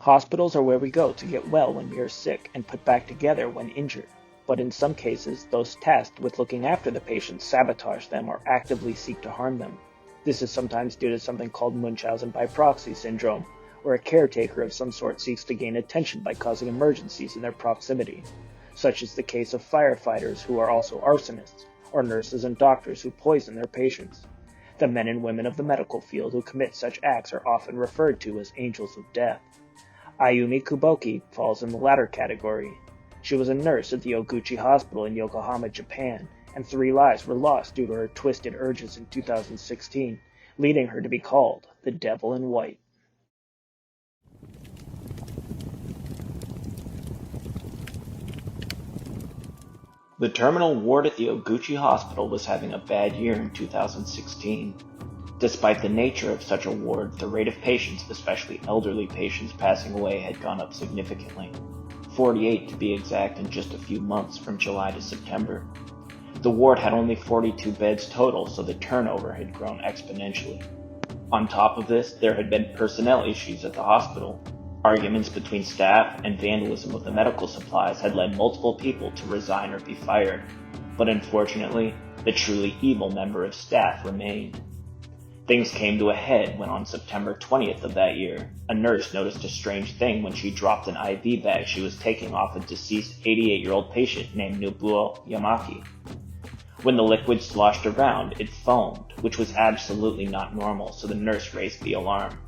Hospitals are where we go to get well when we are sick and put back together when injured. But in some cases, those tasked with looking after the patients sabotage them or actively seek to harm them. This is sometimes due to something called Munchausen by proxy syndrome, where a caretaker of some sort seeks to gain attention by causing emergencies in their proximity. Such is the case of firefighters who are also arsonists, or nurses and doctors who poison their patients. The men and women of the medical field who commit such acts are often referred to as angels of death. Ayumi Kuboki falls in the latter category. She was a nurse at the Oguchi Hospital in Yokohama, Japan, and 3 lives were lost due to her twisted urges in 2016, leading her to be called the Devil in White. The terminal ward at the Oguchi Hospital was having a bad year in 2016. Despite the nature of such a ward, the rate of patients, especially elderly patients, passing away had gone up significantly. 48 to be exact in just a few months from July to September. The ward had only 42 beds total, so the turnover had grown exponentially. On top of this, there had been personnel issues at the hospital. Arguments between staff and vandalism of the medical supplies had led multiple people to resign or be fired, but unfortunately, the truly evil member of staff remained. Things came to a head when on September 20th of that year, a nurse noticed a strange thing when she dropped an IV bag she was taking off a deceased 88-year-old patient named Nobuo Yamaki. When the liquid sloshed around, it foamed, which was absolutely not normal, so the nurse raised the alarm.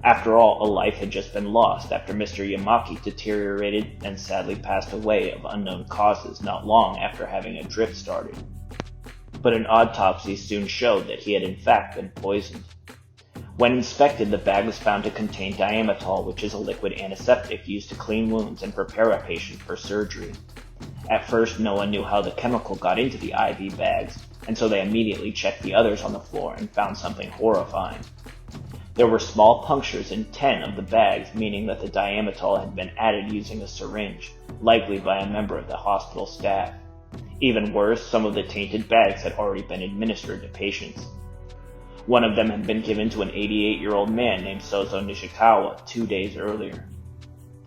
After all, a life had just been lost after Mr. Yamaki deteriorated and sadly passed away of unknown causes not long after having a drip started. But an autopsy soon showed that he had in fact been poisoned. When inspected, the bag was found to contain diametol, which is a liquid antiseptic used to clean wounds and prepare a patient for surgery. At first, no one knew how the chemical got into the IV bags, and so they immediately checked the others on the floor and found something horrifying. There were small punctures in 10 of the bags, meaning that the diametol had been added using a syringe, likely by a member of the hospital staff. Even worse, some of the tainted bags had already been administered to patients. One of them had been given to an 88-year-old man named Sozo Nishikawa 2 days earlier.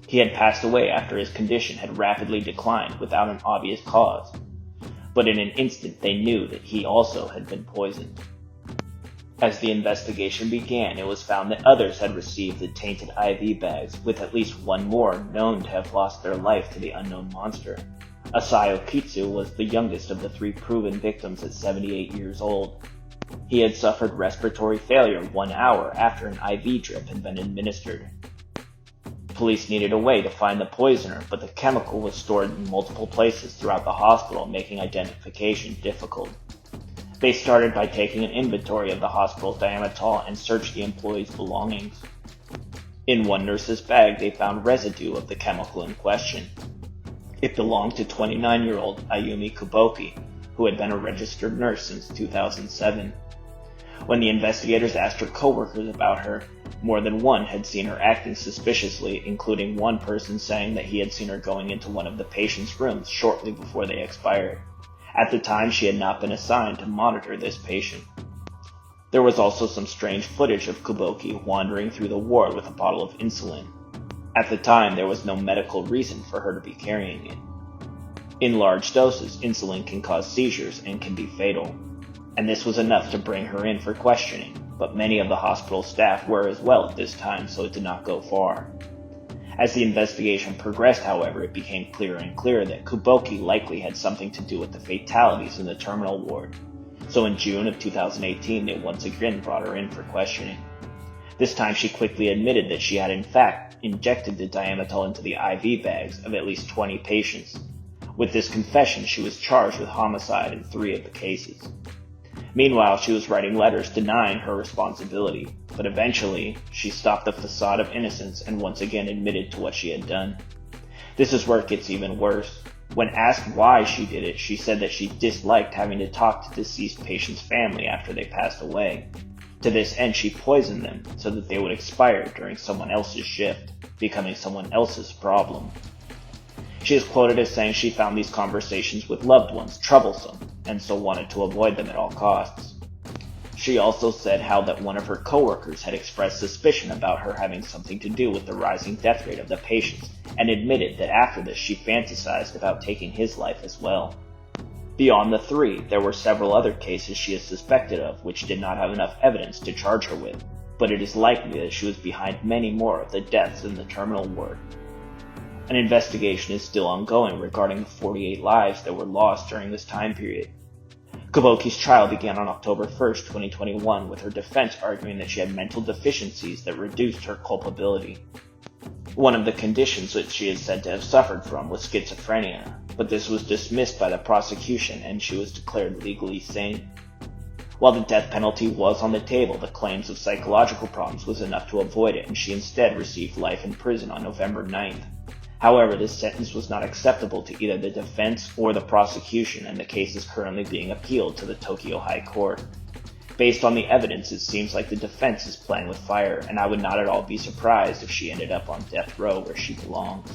He had passed away after his condition had rapidly declined without an obvious cause, but in an instant they knew that he also had been poisoned. As the investigation began, it was found that others had received the tainted IV bags, with at least one more known to have lost their life to the unknown monster. Asayo Kitsu was the youngest of the 3 proven victims at 78 years old. He had suffered respiratory failure 1 hour after an IV drip had been administered. Police needed a way to find the poisoner, but the chemical was stored in multiple places throughout the hospital, making identification difficult. They started by taking an inventory of the hospital's diametol and searched the employees' belongings. In one nurse's bag, they found residue of the chemical in question. It belonged to 29-year-old Ayumi Kuboki, who had been a registered nurse since 2007. When the investigators asked her coworkers about her, more than one had seen her acting suspiciously, including one person saying that he had seen her going into one of the patient's rooms shortly before they expired. At the time, she had not been assigned to monitor this patient. There was also some strange footage of Kuboki wandering through the ward with a bottle of insulin. At the time, there was no medical reason for her to be carrying it. In large doses, insulin can cause seizures and can be fatal, and this was enough to bring her in for questioning, but many of the hospital staff were as well at this time, so it did not go far. As the investigation progressed, however, it became clearer and clearer that Kuboki likely had something to do with the fatalities in the terminal ward. So in June of 2018, they once again brought her in for questioning. This time she quickly admitted that she had in fact injected the diametol into the IV bags of at least 20 patients. With this confession, she was charged with homicide in 3 of the cases. Meanwhile, she was writing letters denying her responsibility, but eventually, she stopped the facade of innocence and once again admitted to what she had done. This is where it gets even worse. When asked why she did it, she said that she disliked having to talk to deceased patients' family after they passed away. To this end, she poisoned them so that they would expire during someone else's shift, becoming someone else's problem. She is quoted as saying she found these conversations with loved ones troublesome, and so wanted to avoid them at all costs. She also said how that one of her coworkers had expressed suspicion about her having something to do with the rising death rate of the patients, and admitted that after this she fantasized about taking his life as well. Beyond the three, there were several other cases she is suspected of which did not have enough evidence to charge her with, but it is likely that she was behind many more of the deaths in the terminal ward. An investigation is still ongoing regarding the 48 lives that were lost during this time period. Kuboki's trial began on October 1, 2021, with her defense arguing that she had mental deficiencies that reduced her culpability. One of the conditions that she is said to have suffered from was schizophrenia, but this was dismissed by the prosecution and she was declared legally sane. While the death penalty was on the table, the claims of psychological problems was enough to avoid it, and she instead received life in prison on November 9th. However, this sentence was not acceptable to either the defense or the prosecution, and the case is currently being appealed to the Tokyo High Court. Based on the evidence, it seems like the defense is playing with fire, and I would not at all be surprised if she ended up on death row where she belongs.